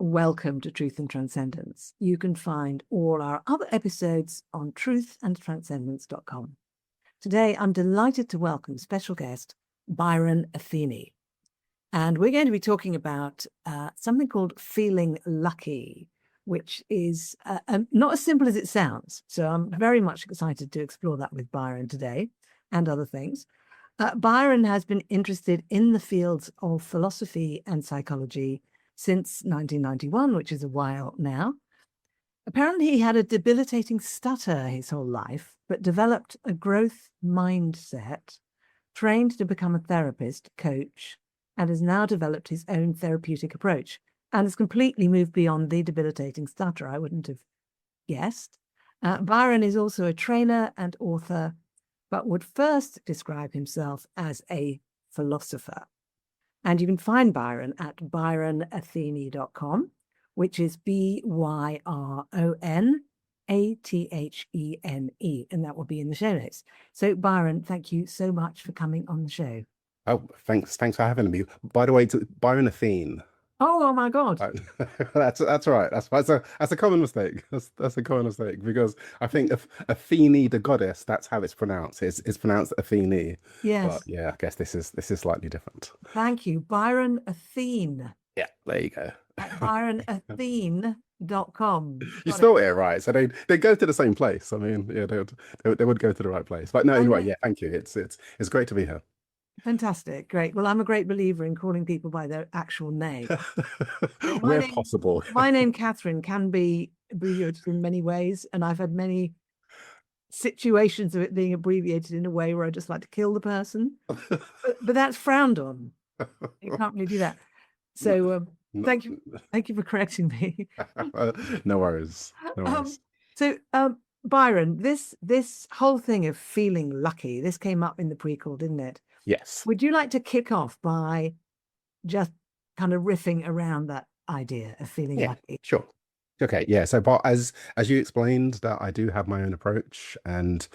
welcome to Truth and Transcendence. You can find all our other episodes on truthandtranscendence.com. Today, I'm delighted to welcome special guest Byron Athene. And we're going to be talking about something called feeling lucky, which is not as simple as it sounds. So I'm very much excited to explore that with Byron today and other things. Byron has been interested in the fields of philosophy and psychology since 1991, which is a while now. Apparently, he had a debilitating stutter his whole life, but developed a growth mindset, trained to become a therapist, coach, and has now developed his own therapeutic approach and has completely moved beyond the debilitating stutter. I wouldn't have guessed. Byron is also a trainer and author, but would first describe himself as a philosopher. And you can find Byron at byronathene.com, which is BYRONATHENE, and that will be in the show notes. So, Byron, thank you so much for coming on the show. Oh, thanks for having me. By the way, to Byron Athene. Oh my God. That's right. That's a common mistake. That's a common mistake because I think Athene, the goddess, that's how it's pronounced. It's pronounced Athene. Yes. But yeah, I guess this is slightly different. Thank you. Byron Athene. Yeah, there you go. At byronathene.com. You spelled it right. So they go to the same place. I mean, yeah, they would go to the right place. But no, anyway, yeah, thank you. It's great to be here. Fantastic. Great. Well, I'm a great believer in calling people by their actual name. Where possible. My name, Catherine, can be abbreviated in many ways. And I've had many situations of it being abbreviated in a way where I just like to kill the person. but that's frowned on. You can't really do that. So thank you for correcting me. No worries. No worries. Byron, this whole thing of feeling lucky, this came up in the prequel, didn't it? Yes. Would you like to kick off by just kind of riffing around that idea of feeling lucky? Sure. Okay, yeah. So, but as you explained, that I do have my own approach, and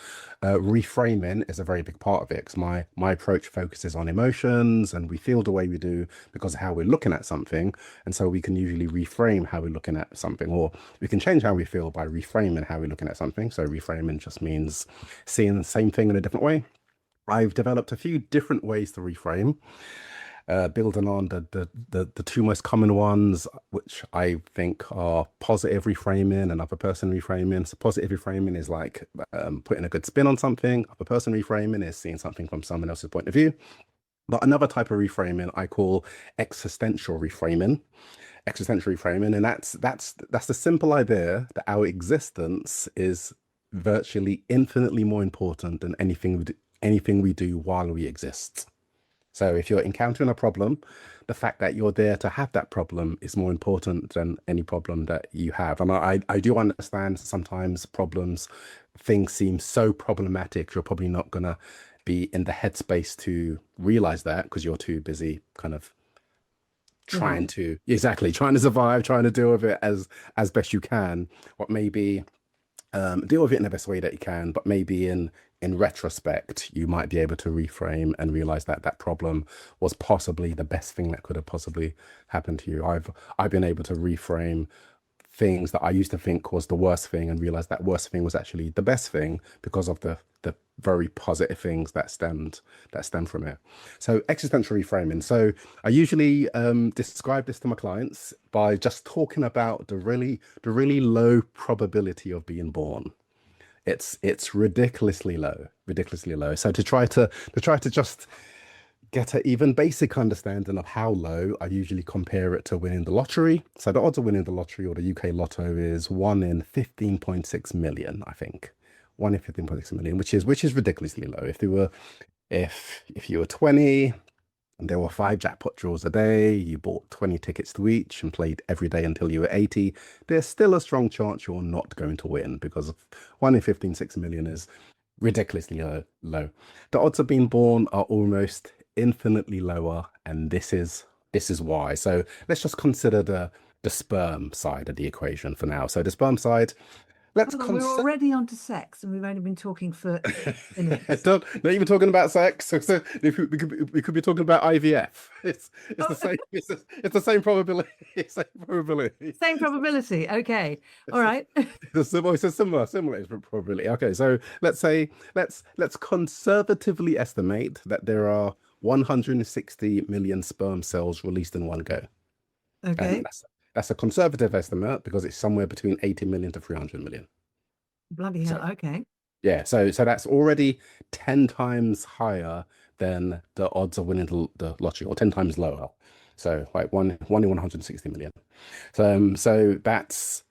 reframing is a very big part of it. Because my approach focuses on emotions, and we feel the way we do because of how we're looking at something, and so we can usually reframe how we're looking at something, or we can change how we feel by reframing how we're looking at something. So, reframing just means seeing the same thing in a different way. I've developed a few different ways to reframe. Building on the two most common ones, which I think are positive reframing and upper person reframing. So positive reframing is like putting a good spin on something. Upper person reframing is seeing something from someone else's point of view. But another type of reframing I call existential reframing. Existential reframing, and that's the simple idea that our existence is virtually infinitely more important than anything we do while we exist. So if you're encountering a problem, the fact that you're there to have that problem is more important than any problem that you have. And I do understand sometimes things seem so problematic, you're probably not going to be in the headspace to realize that because you're too busy kind of trying to survive, trying to deal with it as best you can. What maybe deal with it in the best way that you can, but maybe in retrospect, you might be able to reframe and realize that that problem was possibly the best thing that could have possibly happened to you. I've been able to reframe things that I used to think was the worst thing and realize that worst thing was actually the best thing because of the very positive things that stem from it. So existential reframing. So I usually describe this to my clients by just talking about the really low probability of being born. It's ridiculously low. So to try to just get an even basic understanding of how low, I usually compare it to winning the lottery. So the odds of winning the lottery or the UK lotto is 1 in 15.6 million, I think. 1 in 15.6 million, which is ridiculously low. If you were 20 and there were 5 jackpot draws a day, you bought 20 tickets to each and played every day until you were 80, there's still a strong chance you're not going to win because 1 in 15.6 million is ridiculously low. The odds of being born are almost infinitely lower, and this is why. So let's just consider the sperm side of the equation for now. So the sperm side, let's Hold on, we're already on to sex, and we've only been talking for 8 minutes. not even talking about sex. So we could be talking about IVF. It's the Oh, same. It's the same probability. Same probability. same probability. Okay. All right. It's a similar probability. Okay, so let's say let's conservatively estimate that there are 160 million sperm cells released in one go, and Okay. that's a conservative estimate because it's somewhere between 80 million to 300 million. Bloody So hell. Okay. yeah, so that's already 10 times higher than the odds of winning the lottery, or 10 times lower. So like one in 160 million. So that's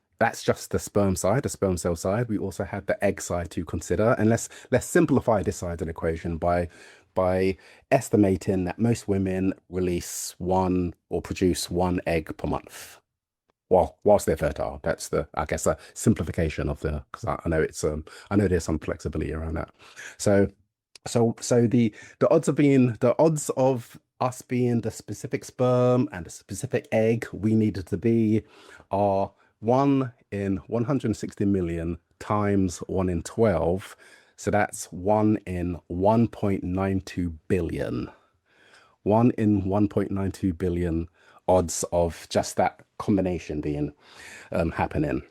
just the sperm side, the sperm cell side. We also have the egg side to consider, and let's simplify this side of the equation by estimating that most women release one or produce one egg per month. Well, whilst they're fertile, that's I guess a simplification of because I know I know there's some flexibility around that. So the odds of us being the specific sperm and the specific egg we needed to be are 1 in 160 million times 1 in 12. So that's 1 in 1.92 billion. 1 in 1.92 billion odds of just that combination being happening.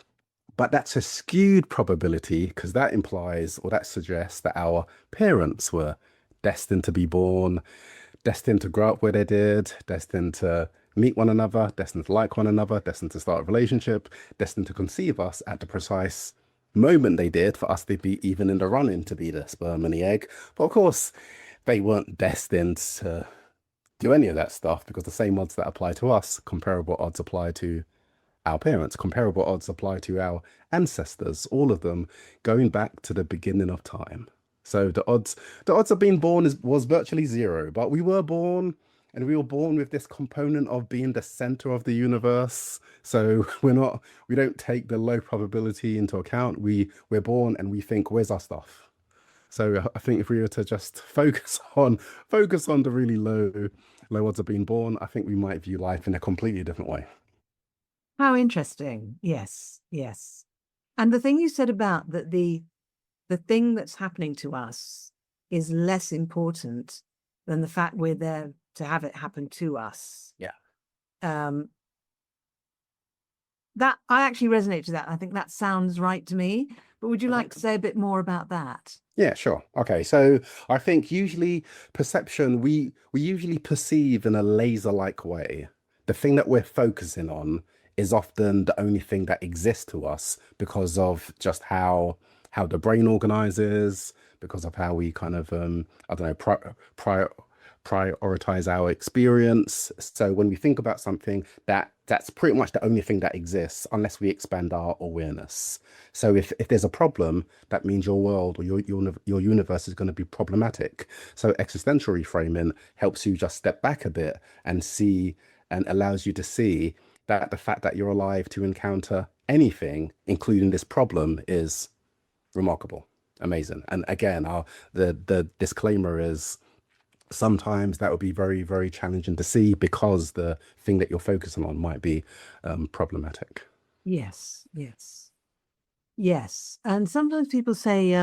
But that's a skewed probability because that implies, or that suggests, that our parents were destined to be born, destined to grow up where they did, destined to meet one another, destined to like one another, destined to start a relationship, destined to conceive us at the precise moment they did for us to be even in the running to be the sperm and the egg. But of course, they weren't destined to do any of that stuff because the same odds that apply to us, comparable odds apply to our parents, comparable odds apply to our ancestors, all of them going back to the beginning of time. So the odds of being born was virtually zero, but we were born, and we were born with this component of being the center of the universe. So we don't take the low probability into account. We're born and we think, where's our stuff? So I think if we were to just focus on the really low odds of being born, I think we might view life in a completely different way. How interesting. Yes. Yes. And the thing you said about that the thing that's happening to us is less important than the fact we're there to have it happen to us. Yeah. That I actually resonate to that. I think that sounds right to me. But would you Okay. like to say a bit more about that? Yeah, sure. Okay, so I think usually perception, we usually perceive in a laser-like way. The thing that we're focusing on is often the only thing that exists to us because of just how the brain organizes, because of how we kind of I don't know, prioritize our experience. So when we think about something, that's pretty much the only thing that exists unless we expand our awareness. So if there's a problem, that means your world or your universe is going to be problematic. So existential reframing helps you just step back a bit and see, and allows you to see that the fact that you're alive to encounter anything, including this problem, is remarkable, amazing. And again, the disclaimer is sometimes that would be very, very challenging to see because the thing that you're focusing on might be problematic. Yes, yes, yes. And sometimes people say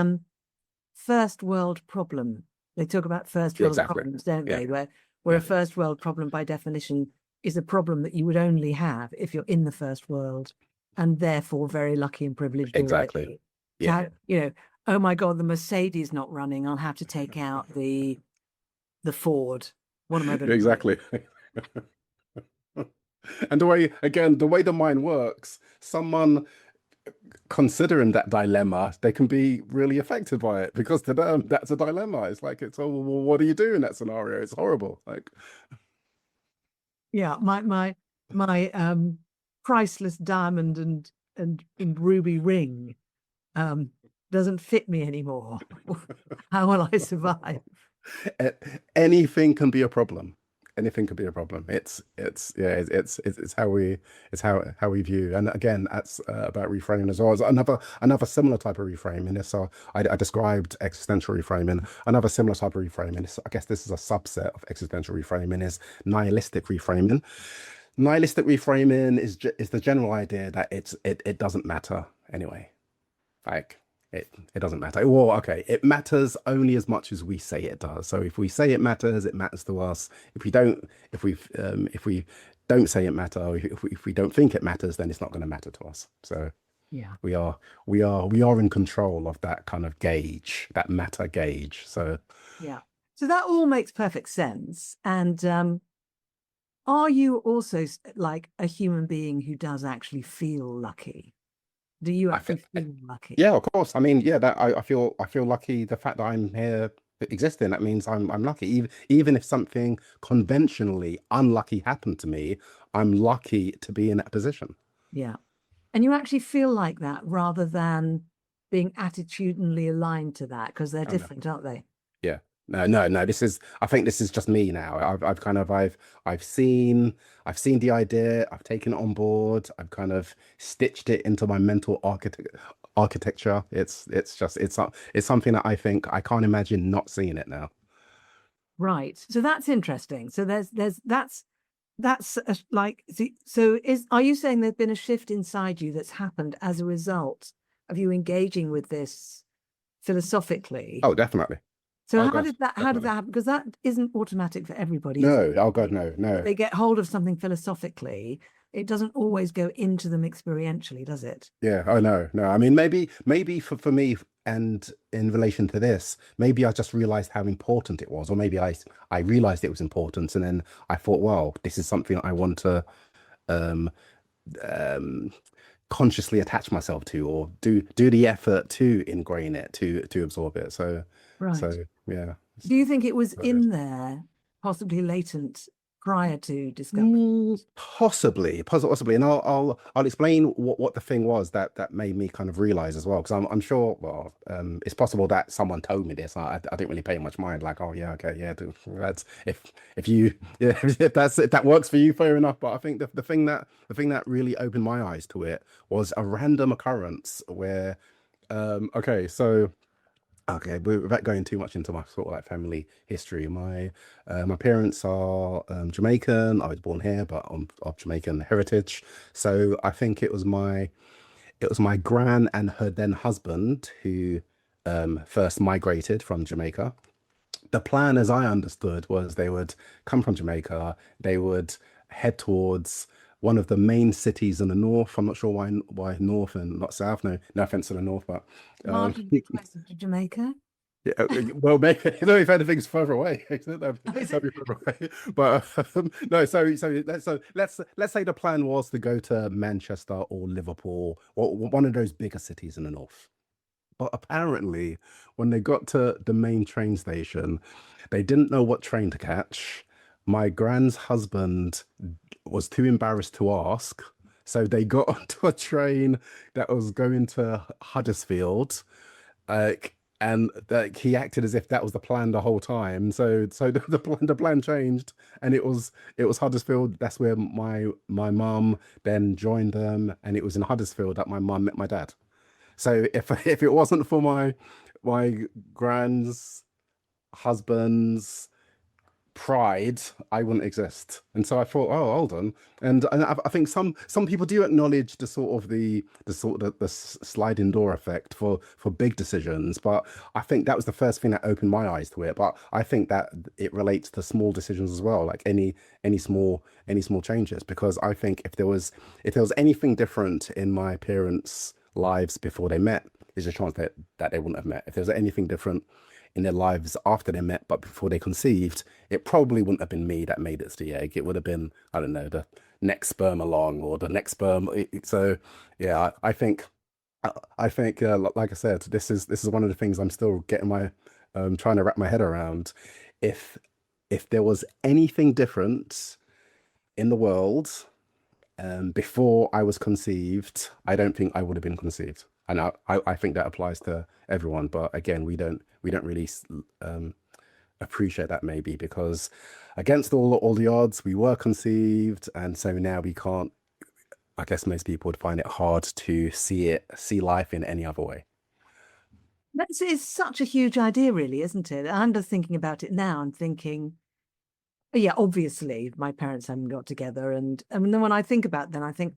first world problem. They talk about first Yeah, world exactly. problems, don't Yeah, they? Where a yeah, first world problem by definition is a problem that you would only have if you're in the first world and therefore very lucky and privileged exactly. already. To Yeah, have, oh my God, the Mercedes not running. I'll have to take out the Ford. What am I going to do? exactly. And the way, again, the way the mind works, someone considering that dilemma, they can be really affected by it because to them, that's a dilemma. It's like, well, what do you do in that scenario? It's horrible. Like, Yeah, my priceless diamond and ruby ring doesn't fit me anymore. How will I survive? anything can be a problem. Anything can be a problem. Yeah, it's how we view. And again, that's about reframing as well. As another similar type of reframing. So I described existential reframing. Another similar type of reframing. I guess this is a subset of existential reframing. Is nihilistic reframing. Nihilistic reframing is the general idea that it doesn't matter anyway. Like it doesn't matter. Well, okay, it matters only as much as we say it does. So if we say it matters to us. If we don't say it matter, or if we don't think it matters, then it's not going to matter to us. So Yeah. we are we are in control of that kind of gauge, that matter gauge. So Yeah. So that all makes perfect sense. And are you also like a human being who does actually feel lucky? Do you I feel, actually feel lucky? yeah, of course. I mean, yeah, that I feel lucky. The fact that I'm here existing, that means I'm lucky. Even if something conventionally unlucky happened to me, I'm lucky to be in that position. Yeah. And you actually feel like that rather than being attitudinally aligned to that because they're Oh no. different, aren't they? Yeah. No. This is, I think this is just me now. I've kind of, I've seen, the idea. I've taken it on board. I've kind of stitched it into my mental architecture. It's something that I think I can't imagine not seeing it now. Right. So that's interesting. So that's like so is are you saying there's been a shift inside you that's happened as a result of you engaging with this philosophically? Oh, definitely. So Oh God, how did definitely. that happen? Because that isn't automatic for everybody, is it? No. Oh God, no, If no. they get hold of something philosophically, it doesn't always go into them experientially, does it? Yeah. Oh no, no. I mean, maybe for me, and in relation to this, maybe I just realized how important it was, or maybe I realized it was important, and then I thought, well, this is something I want to um um consciously attach myself to, or do the effort to ingrain it, to absorb it. Right. Yeah. Do you think it was So good. in there, possibly latent prior to discovery? Possibly, and I'll explain what the thing was that made me kind of realize as well, because I'm sure, well, it's possible that someone told me this. I didn't really pay much mind, like, oh yeah, okay, yeah, that's if you yeah, if that works for you, fair enough. But I think the thing that really opened my eyes to it was a random occurrence where, okay, so. Okay, without going too much into my sort of like family history, my parents are Jamaican. I was born here, but I'm of Jamaican heritage. So I think it was my gran and her then husband who first migrated from Jamaica. The plan, as I understood, was they would come from Jamaica, they would head towards one of the main cities in the north. I'm not sure why north and not south. No offense to the north, but Marginally closer to Jamaica. yeah, well, maybe if anything's further away, Oh, is that'd it? be further away. But no, let's say the plan was to go to Manchester or Liverpool or one of those bigger cities in the north. But apparently, when they got to the main train station, they didn't know what train to catch. My grand's husband was too embarrassed to ask, so they got onto a train that was going to Huddersfield, and that he acted as if that was the plan the whole time. So the plan changed, and it was Huddersfield. That's where my mum then joined them, and it was in Huddersfield that my mum met my dad. So if it wasn't for my grand's husband's pride, I wouldn't exist. And so I thought, oh, hold on. And I think some people do acknowledge the sliding door effect for big decisions, but I think that was the first thing that opened my eyes to it. But I think that it relates to small decisions as well, like any small changes, because I think if there was anything different in my parents' lives before they met, there's a chance that they wouldn't have met. If there was anything different in their lives after they met, but before they conceived, it probably wouldn't have been me that made it to the egg. It would have been, I don't know, the next sperm along or the next sperm. So, yeah, I think, like I said, this is one of the things I'm still getting my, trying to wrap my head around. If if there was anything different in the world, before I was conceived, I don't think I would have been conceived. And I think that applies to everyone. But again, we don't really appreciate that maybe because against all the odds, we were conceived, and so now we can't. I guess most people would find it hard to see life in any other way. That's it's such a huge idea, really, isn't it? I'm just thinking about it now and thinking, oh, yeah, obviously my parents haven't got together. And I mean, then when I think about it, then I think,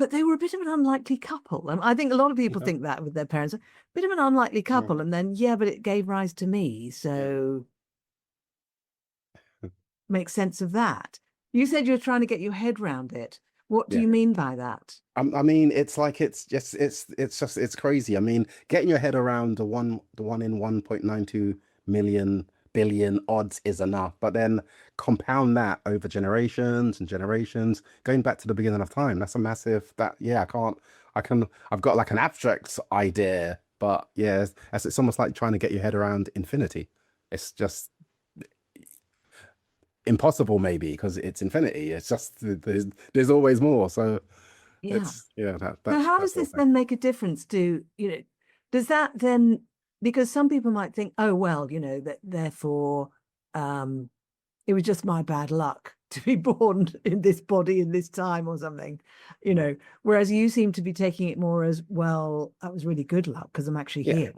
but they were a bit of an unlikely couple. And I think a lot of people think that with their parents, a bit of an unlikely couple. And then, yeah, but it gave rise to me. So make sense of that. You said you're trying to get your head round it. What do Yeah. you mean by that? I mean, it's like it's crazy. I mean, getting your head around the one in 1.92 million billion odds is enough, but then compound that over generations and generations, going back to the beginning of time. That's a massive that yeah, I've got like an abstract idea, but yeah, it's almost like trying to get your head around infinity. It's just impossible maybe because it's infinity. It's just there's always more. So Yeah. it's yeah, So how that's does the whole this thing. then make a difference to, does that then, because some people might think, oh, well, that therefore um, it was just my bad luck to be born in this body in this time or something, whereas you seem to be taking it more as, well, that was really good luck because I'm actually Yeah,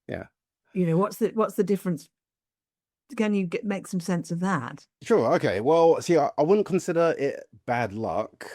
here. yeah. What's the difference? Can you make some sense of that? Sure. Okay. Well, see, I wouldn't consider it bad luck,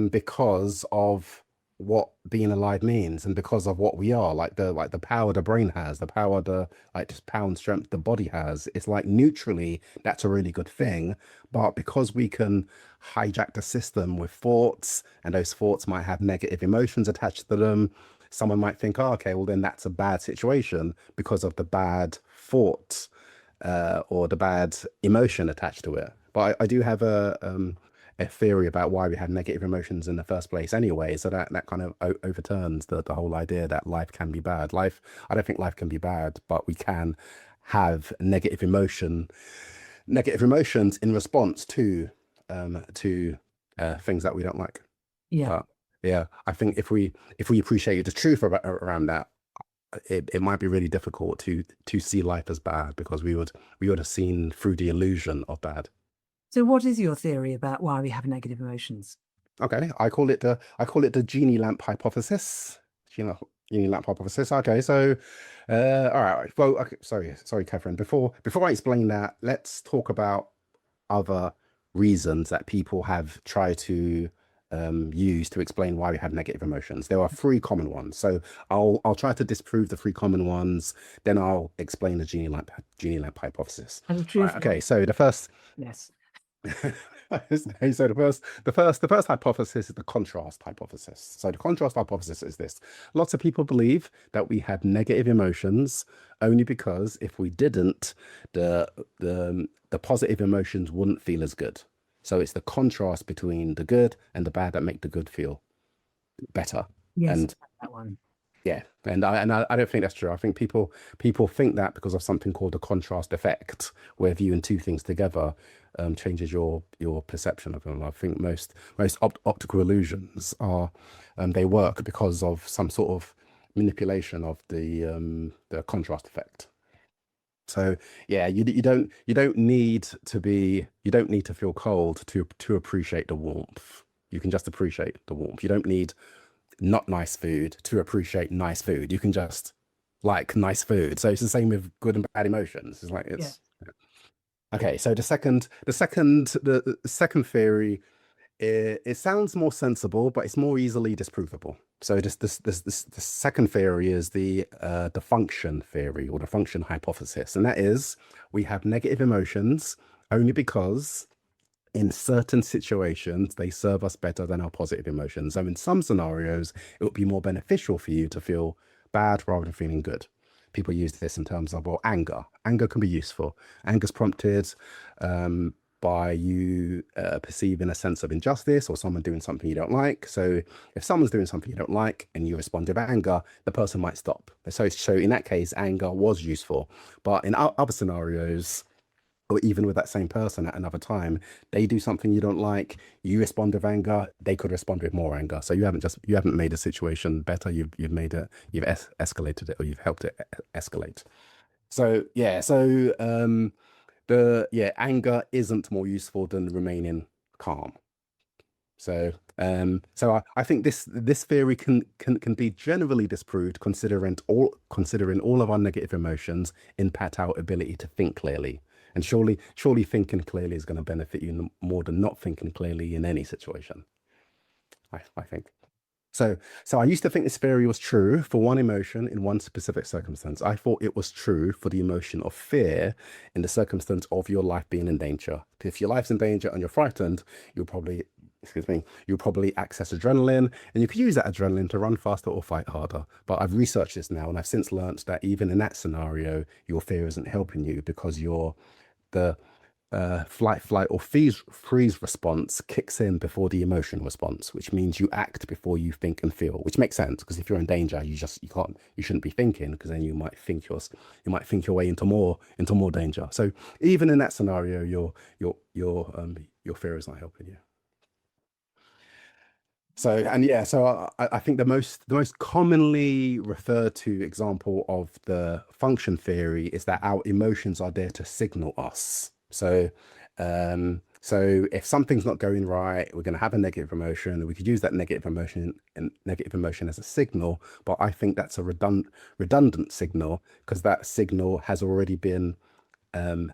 because of what being alive means and because of what we are, like the power the brain has, the power the like just power and strength the body has. It's like neutrally, that's a really good thing. But because we can hijack the system with thoughts, and those thoughts might have negative emotions attached to them, someone might think, oh, okay, well then that's a bad situation because of the bad thoughts or the bad emotion attached to it. But I do have a theory about why we have negative emotions in the first place anyway. So that kind of overturns the whole idea that life can be bad. I don't think life can be bad, but we can have negative emotions in response to things that we don't like. Yeah. But yeah, I think if we appreciate the truth around that, it might be really difficult to see life as bad because we would have seen through the illusion of bad. So what is your theory about why we have negative emotions? Okay, I call it the Genie Lamp hypothesis. Genie, Genie Lamp hypothesis. Okay, so all right. Well, okay, sorry, Catherine. Before I explain that, let's talk about other reasons that people have tried to use to explain why we have negative emotions. There are three common ones. So I'll try to disprove the three common ones, then I'll explain the Genie Lamp hypothesis. And the All right, truth, okay, so the first yes. so the first hypothesis is the contrast hypothesis. So the contrast hypothesis is this. Lots of people believe that we have negative emotions only because if we didn't, the positive emotions wouldn't feel as good. So it's the contrast between the good and the bad that make the good feel better. Yes, And that one. yeah, and I don't think that's true. I think people think that because of something called the contrast effect, where viewing two things together changes your perception of them. I think most optical illusions are they work because of some sort of manipulation of the contrast effect. So yeah, you don't need to feel cold to appreciate the warmth. You can just appreciate the warmth. You don't need not nice food to appreciate nice food. You can just like nice food. So it's the same with good and bad emotions. It's like Yeah. it's okay. So the second theory, it sounds more sensible, but it's more easily disprovable. So the second theory is the function theory or the function hypothesis, and that is we have negative emotions only because in certain situations, they serve us better than our positive emotions. So in some scenarios, it would be more beneficial for you to feel bad rather than feeling good. People use this in terms of, well, anger. Anger can be useful. Anger's prompted by you perceiving a sense of injustice or someone doing something you don't like. So if someone's doing something you don't like and you respond with anger, the person might stop. So in that case, anger was useful. But in other scenarios, or even with that same person at another time, they do something you don't like, you respond with anger, they could respond with more anger. So you haven't made a situation better, you've made it, you've escalated it, or you've helped it escalate. So yeah, so anger isn't more useful than remaining calm. So I think this theory can be generally disproved considering all of our negative emotions impact our ability to think clearly. And surely thinking clearly is going to benefit you more than not thinking clearly in any situation. I think. So I used to think this theory was true for one emotion in one specific circumstance. I thought it was true for the emotion of fear in the circumstance of your life being in danger. If your life's in danger and you're frightened, you'll probably, excuse me, you'll probably access adrenaline, and you could use that adrenaline to run faster or fight harder. But I've researched this now, and I've since learned that even in that scenario, your fear isn't helping you because the flight or freeze response kicks in before the emotion response, which means you act before you think and feel, which makes sense because if you're in danger, you shouldn't be thinking, because then you might think your way into more danger. So even in that scenario, your fear is not helping you. So I think the most commonly referred to example of the function theory is that our emotions are there to signal us. So if something's not going right, we're going to have a negative emotion, and we could use that negative emotion as a signal. But I think that's a redundant signal, because that signal has already been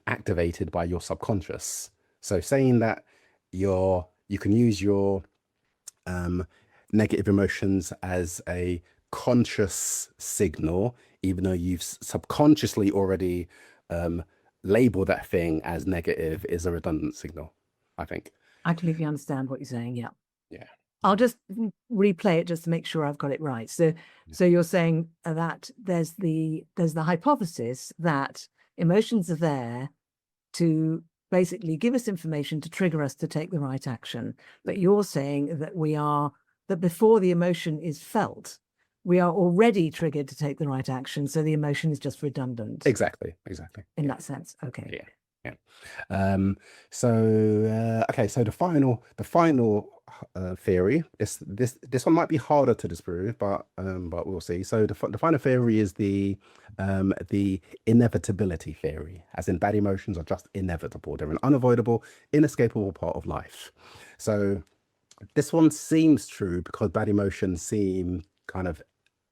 activated by your subconscious. So saying that you can use your negative emotions as a conscious signal, even though you've subconsciously already label that thing as negative, is a redundant signal, I think. I completely understand what you're saying. Yeah. Yeah. I'll just replay it just to make sure I've got it right. So you're saying that there's the hypothesis that emotions are there to basically give us information to trigger us to take the right action. But you're saying that before the emotion is felt, we are already triggered to take the right action. So the emotion is just redundant. Exactly. In that sense. Okay. Yeah. So the final theory, this one might be harder to disprove, but we'll see. So the final theory is the inevitability theory, as in bad emotions are just inevitable. They're an unavoidable, inescapable part of life. So this one seems true because bad emotions seem kind of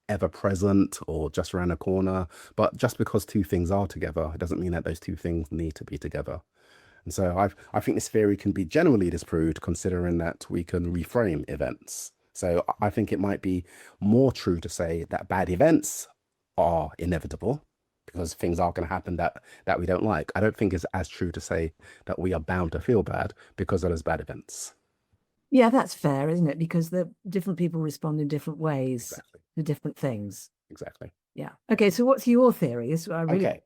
ever present or just around the corner. But just because two things are together, it doesn't mean that those two things need to be together. And so I think this theory can be generally disproved, considering that we can reframe events. So I think it might be more true to say that bad events are inevitable, because things are going to happen that we don't like. I don't think it's as true to say that we are bound to feel bad because of those bad events. Yeah, that's fair, isn't it? Because the different people respond in different ways to different things. Exactly. Yeah. Okay. So what's your theory? Okay.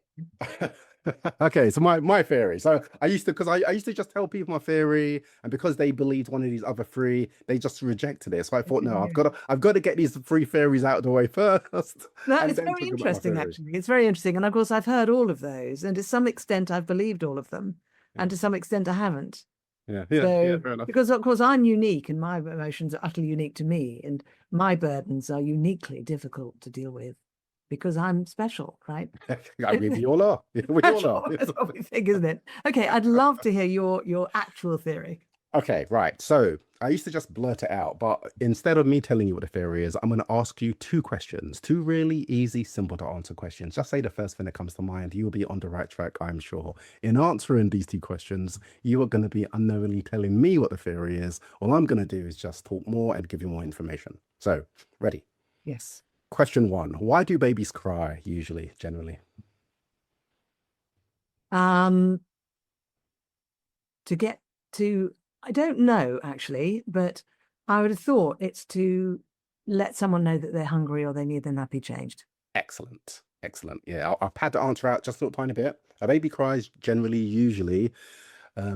Okay, so my theory. So I used to just tell people my theory, and because they believed one of these other three, they just rejected it. So I thought, no, I've got to get these three theories out of the way first. That is very interesting, actually. It's very interesting. And of course, I've heard all of those, and to some extent, I've believed all of them, and to some extent, I haven't. Yeah, fair enough. Because of course I'm unique, and my emotions are utterly unique to me, and my burdens are uniquely difficult to deal with because I'm special, right? We all are. We all are. That's what we think, isn't it? Okay, I'd love to hear your actual theory. Okay, right. So I used to just blurt it out, but instead of me telling you what the theory is, I'm going to ask you two questions, two really easy, simple to answer questions. Just say the first thing that comes to mind. You will be on the right track, I'm sure. In answering these two questions, you are going to be unknowingly telling me what the theory is. All I'm going to do is just talk more and give you more information. So, ready? Yes. Question one. Why do babies cry usually, generally? To get to, I don't know actually, but I would have thought it's to let someone know that they're hungry or they need their nappy changed. Excellent. Yeah, I'll pad the answer out just a little tiny bit. A baby cries usually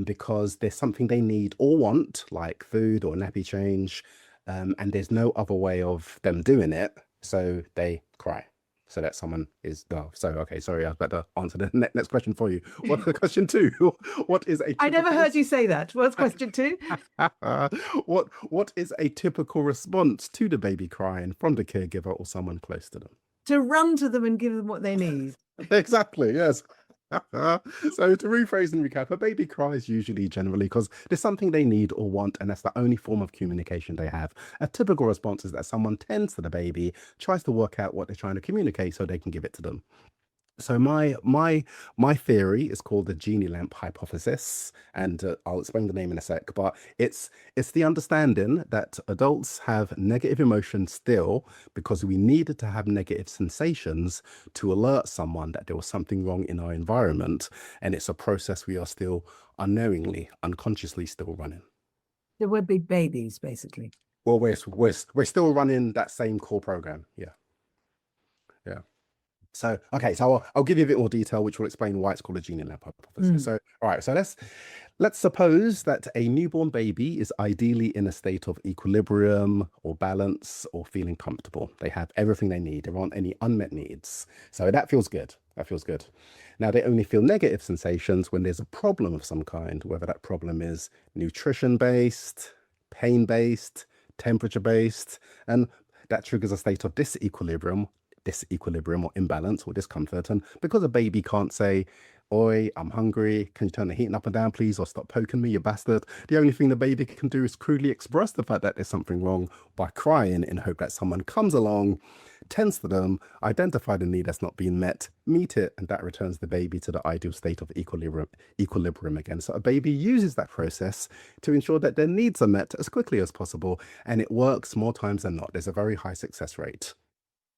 because there's something they need or want, like food or nappy change, and there's no other way of them doing it, so they cry. So that someone is okay, sorry, I was about to answer the next question for you. What's the question two? What is a I never heard you say that. What's question two? What is a typical response to the baby crying from the caregiver or someone close to them? To run to them and give them what they need. Exactly, yes. So to rephrase and recap, a baby cries generally because there's something they need or want, and that's the only form of communication they have. A typical response is that someone tends to the baby, tries to work out what they're trying to communicate so they can give it to them. So my theory is called the Genie Lamp hypothesis, and I'll explain the name in a sec. But it's the understanding that adults have negative emotions still because we needed to have negative sensations to alert someone that there was something wrong in our environment, and it's a process we are still unknowingly, unconsciously still running. So we're big babies, basically. Well, we're still running that same core program. Yeah, yeah. So, okay, so I'll give you a bit more detail, which will explain why it's called a Genie Lamp hypothesis. Mm. So, all right, so let's suppose that a newborn baby is ideally in a state of equilibrium or balance or feeling comfortable. They have everything they need. There aren't any unmet needs. So that feels good. That feels good. Now, they only feel negative sensations when there's a problem of some kind, whether that problem is nutrition based, pain based, temperature based, and that triggers a state of disequilibrium or imbalance or discomfort. And because a baby can't say, "Oi, I'm hungry. Can you turn the heating up and down, please? Or stop poking me, you bastard?" The only thing the baby can do is crudely express the fact that there's something wrong by crying in hope that someone comes along, tends to them, identify the need that's not being met, meet it, and that returns the baby to the ideal state of equilibrium again. So a baby uses that process to ensure that their needs are met as quickly as possible, and it works more times than not. There's a very high success rate.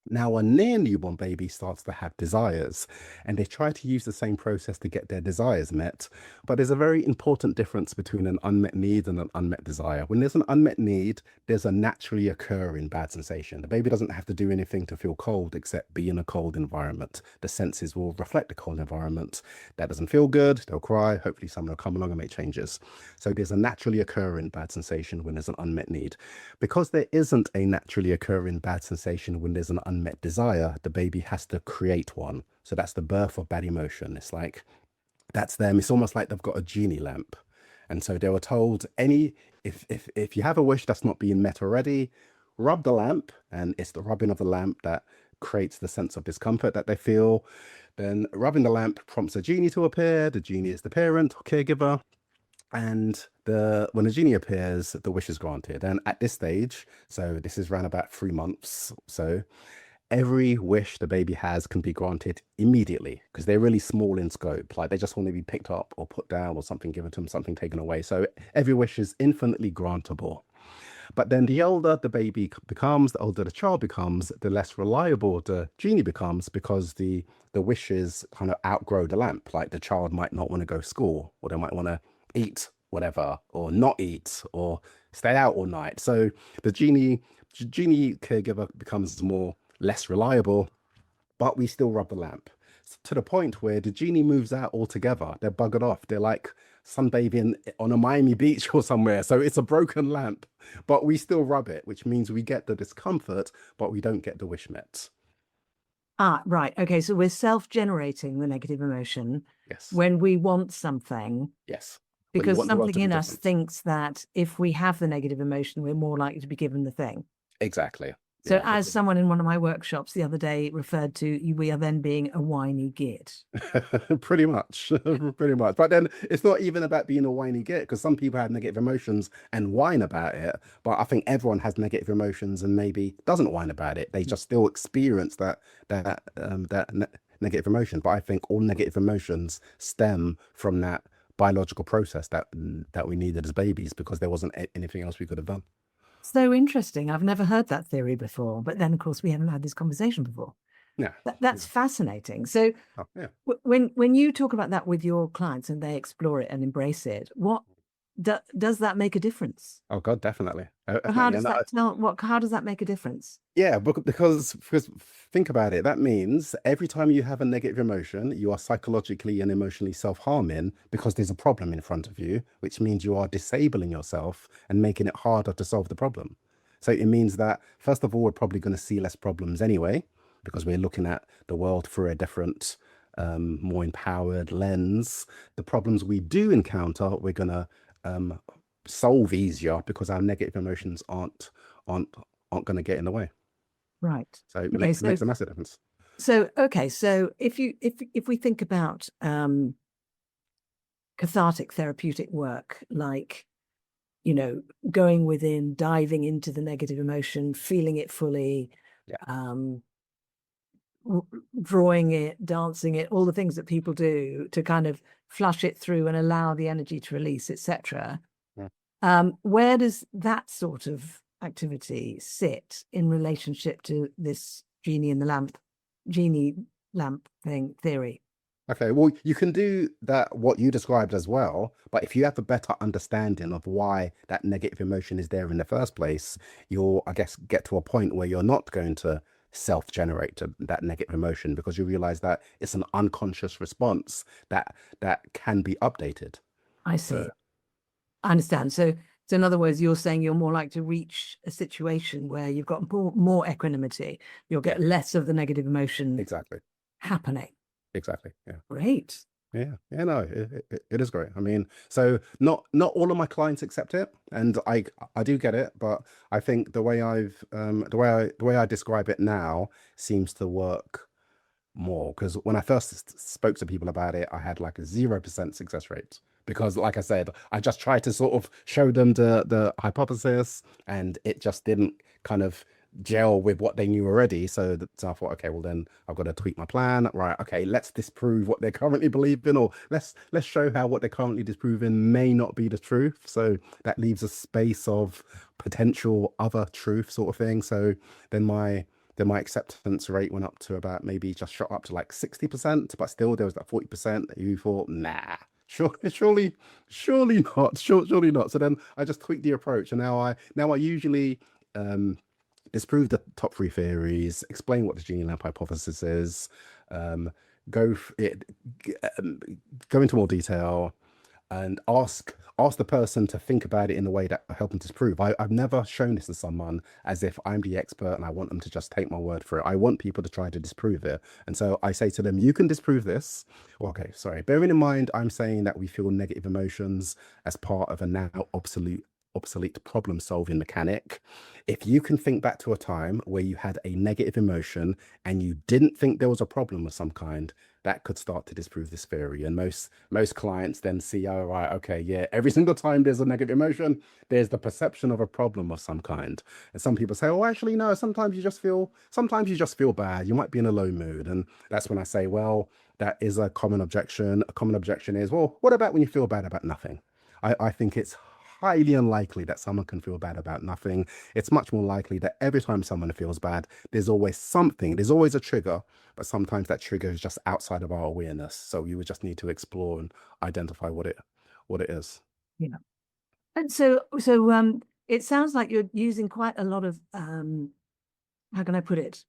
Now, a near newborn baby starts to have desires, and they try to use the same process to get their desires met. But there's a very important difference between an unmet need and an unmet desire. When there's an unmet need, there's a naturally occurring bad sensation. The baby doesn't have to do anything to feel cold except be in a cold environment. The senses will reflect the cold environment. That doesn't feel good, they'll cry. Hopefully, someone will come along and make changes. So there's a naturally occurring bad sensation when there's an unmet need. Because there isn't a naturally occurring bad sensation when there's an unmet desire, the baby has to create one. So that's the birth of bad emotion. It's like that's them. It's almost like they've got a genie lamp. And so they were told if you have a wish that's not being met already, rub the lamp, and it's the rubbing of the lamp that creates the sense of discomfort that they feel. Then rubbing the lamp prompts a genie to appear. The genie is the parent or caregiver, and the when a genie appears, the wish is granted. And at this stage, so this is around about 3 months, so every wish the baby has can be granted immediately because they're really small in scope. Like they just want to be picked up or put down or something given to them, something taken away. So every wish is infinitely grantable. But then the older the baby becomes, the older the child becomes, the less reliable the genie becomes because the wishes kind of outgrow the lamp. Like the child might not want to go to school, or they might want to eat whatever, or not eat, or stay out all night. So the genie caregiver becomes more less reliable, but we still rub the lamp to the point where the genie moves out altogether. They're buggered off. They're like sunbathing on a Miami beach or somewhere. So it's a broken lamp, but we still rub it, which means we get the discomfort, but we don't get the wish met. Ah, right. Okay. So we're self-generating the negative emotion Yes. when we want something, Yes. When you because want the world something to be in us different. thinks that if we have the negative emotion, we're more likely to be given the thing. Exactly. So, Yeah. as someone in one of my workshops the other day referred to, we are then being a whiny git. Pretty much. Pretty much. But then it's not even about being a whiny git because some people have negative emotions and whine about it. But I think everyone has negative emotions and maybe doesn't whine about it. They just still experience that negative emotion. But I think all negative emotions stem from that biological process that we needed as babies because there wasn't anything else we could have done. So interesting. I've never heard that theory before. But then, of course, we haven't had this conversation before. Yeah. That's Yeah. fascinating. So, Oh, yeah. when you talk about that with your clients and they explore it and embrace it, what does that make a difference? Oh God, definitely. How Definitely. does And that tell what? How does that make a difference? yeah, because think about it. That means every time you have a negative emotion, you are psychologically and emotionally self-harming because there's a problem in front of you, which means you are disabling yourself and making it harder to solve the problem. So it means that first of all, we're probably going to see less problems anyway, because we're looking at the world through a different, more empowered lens. The problems we do encounter, we're gonna um, solve easier because our negative emotions aren't aren't going to get in the way. Right. So it Okay. makes a massive difference. Okay. So if we think about cathartic therapeutic work, like going within, diving into the negative emotion, feeling it fully, Yeah. um, drawing it, dancing it, all the things that people do to kind of flush it through and allow the energy to release, etc. Yeah. Where does that sort of activity sit in relationship to this genie lamp thing theory? Okay, well, you can do that, what you described as well, but if you have a better understanding of why that negative emotion is there in the first place, you'll, I guess, get to a point where you're not going to self-generate that negative emotion because you realize that it's an unconscious response that can be updated. I So see. I understand. So in other words, you're saying you're more like to reach a situation where you've got more equanimity. You'll yeah, get less of the negative emotion exactly, happening. exactly. Yeah. Great. Yeah, no, it is great. I mean, so not all of my clients accept it, and I do get it, but I think the way I describe it now seems to work more because when I first spoke to people about it, I had like a 0% success rate because, like I said, I just tried to sort of show them the hypothesis, and it just didn't kind of gel with what they knew already. So I thought, okay, well then I've got to tweak my plan. Right, okay, let's disprove what they're currently believing, or let's show how what they're currently disproving may not be the truth. So that leaves a space of potential other truth sort of thing. So then my acceptance rate went up to about maybe just shot up to like 60%, but still there was that 40% that you thought, nah, surely not, surely not. So then I just tweaked the approach, and now I usually disprove the top three theories, explain what the Genie Lamp hypothesis is, um, go it, go into more detail, and ask the person to think about it in the way that I help them disprove. I've never shown this to someone as if I'm the expert and I want them to just take my word for it. I want people to try to disprove it. And so I say to them, you can disprove this. Well, okay, sorry. Bearing in mind, I'm saying that we feel negative emotions as part of a now obsolete problem solving mechanic. If you can think back to a time where you had a negative emotion and you didn't think there was a problem of some kind, that could start to disprove this theory. And most clients then see, oh right, okay, yeah, every single time there's a negative emotion, there's the perception of a problem of some kind. And some people say, oh, actually, no, sometimes you just feel bad. You might be in a low mood. And that's when I say, well, that is a common objection. A common objection is, well, what about when you feel bad about nothing? I think it's highly unlikely that someone can feel bad about nothing. It's much more likely that every time someone feels bad, there's always something, there's always a trigger, but sometimes that trigger is just outside of our awareness. So you would just need to explore and identify what it is. Yeah. And so it sounds like you're using quite a lot of how can I put it?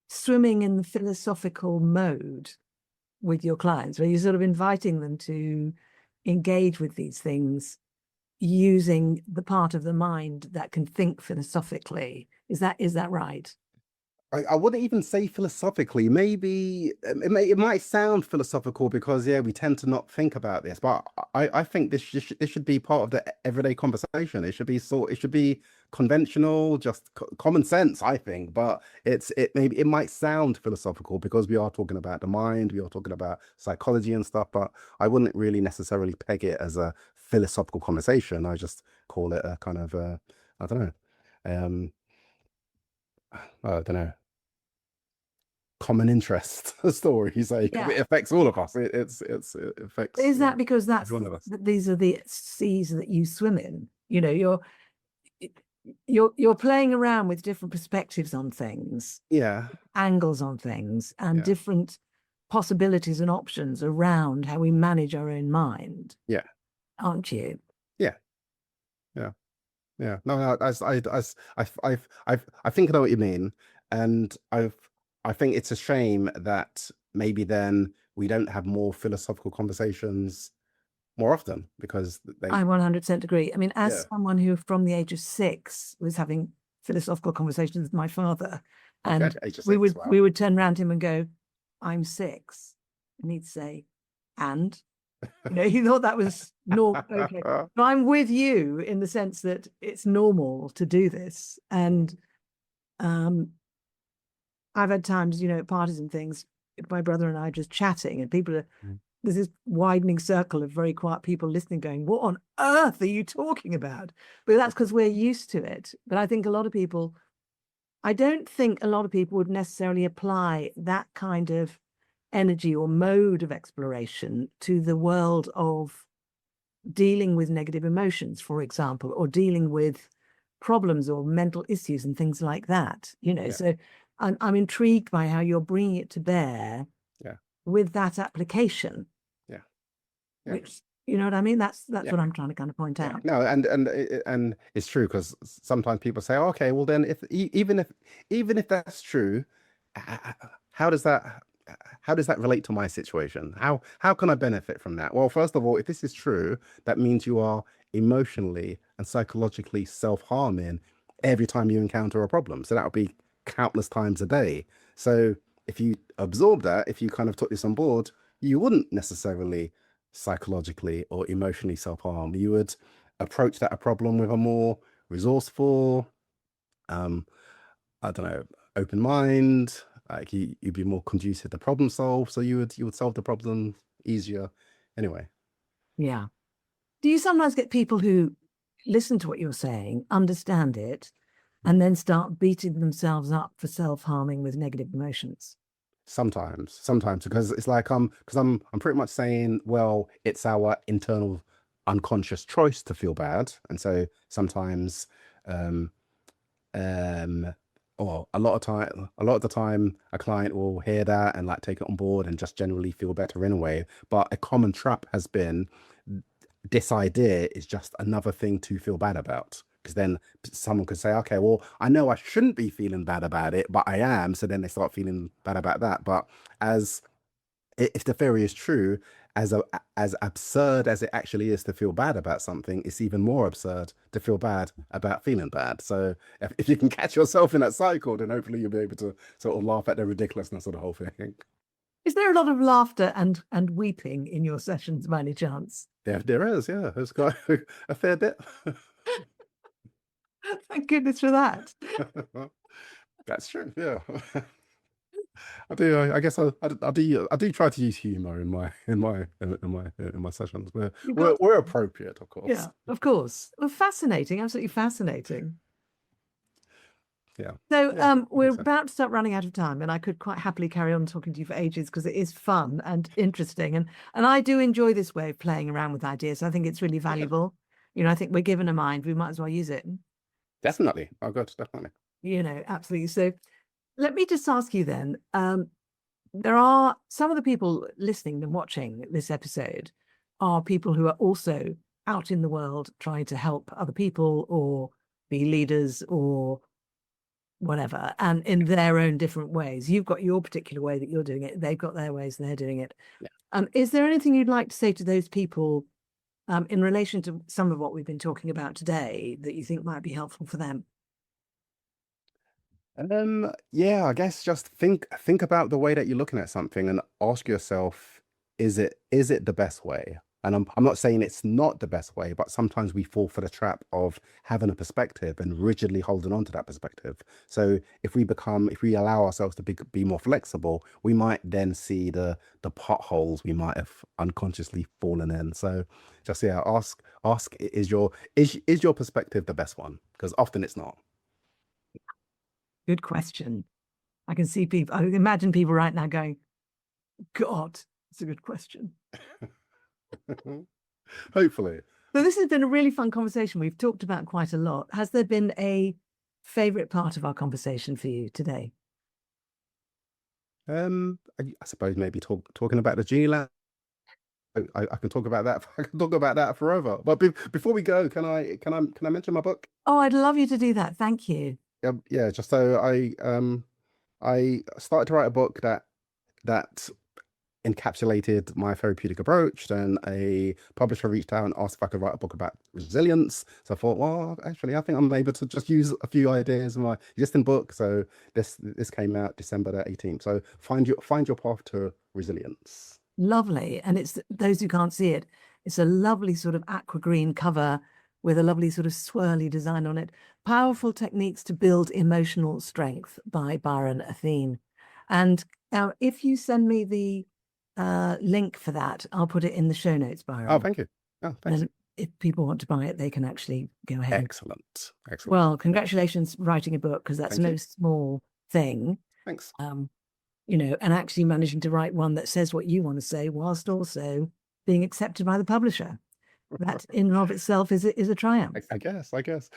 Swimming in the philosophical mode with your clients, where you're sort of inviting them to engage with these things using the part of the mind that can think philosophically. Is that right? I wouldn't even say philosophically. Maybe it might sound philosophical because yeah, we tend to not think about this. But I think this should be part of the everyday conversation. It should be conventional, just common sense. I think, but it might sound philosophical because we are talking about the mind, we are talking about psychology and stuff. But I wouldn't really necessarily peg it as a philosophical conversation. I just call it a kind of I don't know. Um, I don't know, common interest stories. Like Yeah. it affects all of us. It affects Is that because every one of us. these are the seas that you swim in? You know, you're playing around with different perspectives on things, Yeah, angles on things, and yeah, different possibilities and options around how we manage our own mind, yeah, aren't you? yeah, yeah, yeah. No, no. I think I know what you mean, and I think it's a shame that maybe then we don't have more philosophical conversations more often because they. I 100% agree. I mean, Yeah. as someone who from the age of 6 was having philosophical conversations with my father, Okay, and age of we six. would Wow. we would turn around to him and go, "I'm 6," and he'd say, "And?" He thought that was normal. Okay, but I'm with you in the sense that it's normal to do this, and um, I've had times, at parties and things, my brother and I just chatting, and people are Mm. there's this widening circle of very quiet people listening, going, "What on earth are you talking about?" But that's because we're used to it. But I think a lot of people I don't think a lot of people would necessarily apply that kind of energy or mode of exploration to the world of dealing with negative emotions, for example, or dealing with problems or mental issues and things like that. Yeah, So I'm intrigued by how you're bringing it to bear yeah, with that application, yeah, yeah, which, you know what I mean? That's yeah. what I'm trying to kind of point Yeah, out. no, and it's true because sometimes people say, okay, well then, even if that's true, h- h- how does that how does that relate to my situation? How can I benefit from that? Well, first of all, if this is true, that means you are emotionally and psychologically self-harming every time you encounter a problem. So that would be countless times a day. So if you absorb that, if you kind of took this on board, you wouldn't necessarily psychologically or emotionally self-harm. You would approach that a problem with a more resourceful, um, I don't know, open mind. Like you'd be more conducive to problem solve, so you would solve the problem easier. Anyway, Yeah. Do you sometimes get people who listen to what you're saying, understand it, and then start beating themselves up for self-harming with negative emotions? sometimes because it's like because I'm pretty much saying, well, it's our internal unconscious choice to feel bad, and so sometimes um um or a lot of the time a client will hear that and like take it on board and just generally feel better in a way. But a common trap has been this idea is just another thing to feel bad about, because then someone could say, okay, well, I know I shouldn't be feeling bad about it, but I am, so then they start feeling bad about that. But as if the theory is true, as absurd as it actually is to feel bad about something, it's even more absurd to feel bad about feeling bad. So if you can catch yourself in that cycle, then hopefully you'll be able to sort of laugh at the ridiculousness of the whole thing. Is there a lot of laughter and weeping in your sessions by any chance? There is, yeah, there's got a fair bit. Thank goodness for that. That's true, yeah. I do. I guess I do try to use humor in my sessions. We're You've we're, got, we're appropriate, of course. yeah, of course. Well, fascinating, absolutely fascinating. Yeah, So yeah, I we're think so. about to start running out of time, and I could quite happily carry on talking to you for ages because it is fun and interesting, and I do enjoy this way of playing around with ideas. I think it's really Yeah, valuable. I think we're given a mind, we might as well use it. definitely. Oh, good, definitely. Absolutely. So let me just ask you then. There are some of the people listening and watching this episode are people who are also out in the world trying to help other people or be leaders or whatever, and in their own different ways. You've got your particular way that you're doing it. They've got their ways and they're doing it. Yeah. Is there anything you'd like to say to those people in relation to some of what we've been talking about today that you think might be helpful for them? Yeah, I guess just think about the way that you're looking at something and ask yourself, is it the best way? And I'm not saying it's not the best way, but sometimes we fall for the trap of having a perspective and rigidly holding on to that perspective. So if we allow ourselves to be more flexible, we might then see the potholes we might have unconsciously fallen in. So just yeah, ask is your perspective the best one? Because often it's not. Good question. I can see people, I imagine people right now going, God, it's a good question. Hopefully. So this has been a really fun conversation. We've talked about quite a lot. Has there been a favorite part of our conversation for you today? I suppose maybe talking about the Genie Lamp. I can talk about that. I can talk about that forever. But before we go, can I mention my book? Oh, I'd love you to do that. Thank you. Yeah. Just so I started to write a book that encapsulated my therapeutic approach. Then a publisher reached out and asked if I could write a book about resilience. So I thought, well, actually, I think I'm able to just use a few ideas in my existing book. So this came out December the 18th. So find your path to resilience. Lovely. And it's those who can't see it, it's a lovely sort of aqua green cover with a lovely sort of swirly design on it. Powerful Techniques to Build Emotional Strength by Byron Athene. And if you send me the link for that, I'll put it in the show notes, Oh, Byron. thank you. Oh, thanks. And if people want to buy it, they can actually go ahead. Excellent. Excellent. Well, congratulations writing a book, because that's Thank no you. small thing. Thanks. You know, and actually managing to write one that says what you want to say, whilst also being accepted by the publisher. That in and of itself is a triumph. I guess.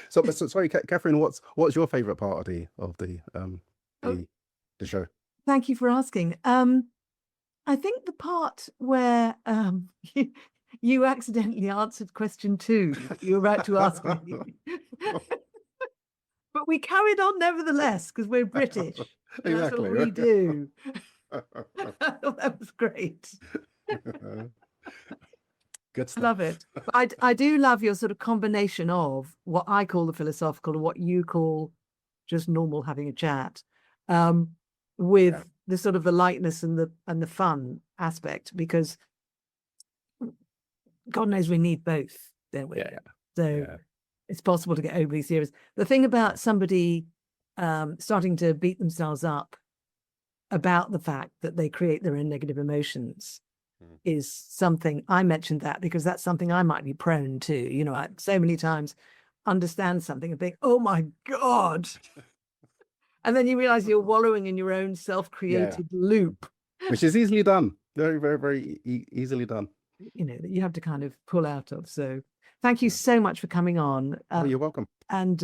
So, but sorry, Catherine, what's your favorite part of the the show? Thank you for asking. I think the part where you accidentally answered question 2 that you were about to ask me. But we carried on nevertheless, because we're British. Exactly. That's what we do. That was great. Good stuff. Love it. I do love your sort of combination of what I call the philosophical and what you call just normal having a chat, with the sort of the lightness and the fun aspect, because God knows we need both, don't we? Yeah. So it's possible to get overly serious. The thing about somebody starting to beat themselves up about the fact that they create their own negative emotions is something, I mentioned that because that's something I might be prone to. You know, I so many times understand something and think, oh my God. And then you realize you're wallowing in your own self-created loop. Which is easily done. Very, very, very easily done. You know, that you have to kind of pull out of. So thank you so much for coming on. Oh, you're welcome. And,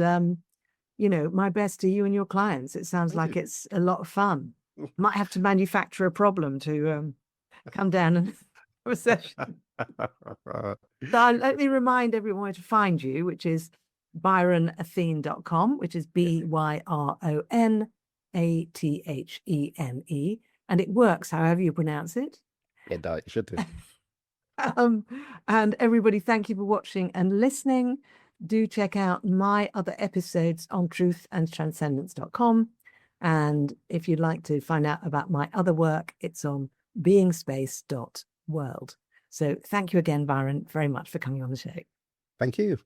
you know, my best to you and your clients. It sounds like it's a lot of fun. Might have to manufacture a problem to come down and have a session. So let me remind everyone where to find you, which is byronathene.com, which is BYRONATHENE. And it works however you pronounce it. It should do. And everybody, thank you for watching and listening. Do check out my other episodes on truthandtranscendence.com. And if you'd like to find out about my other work, it's on beingspace.world. So thank you again, Byron, very much for coming on the show. Thank you.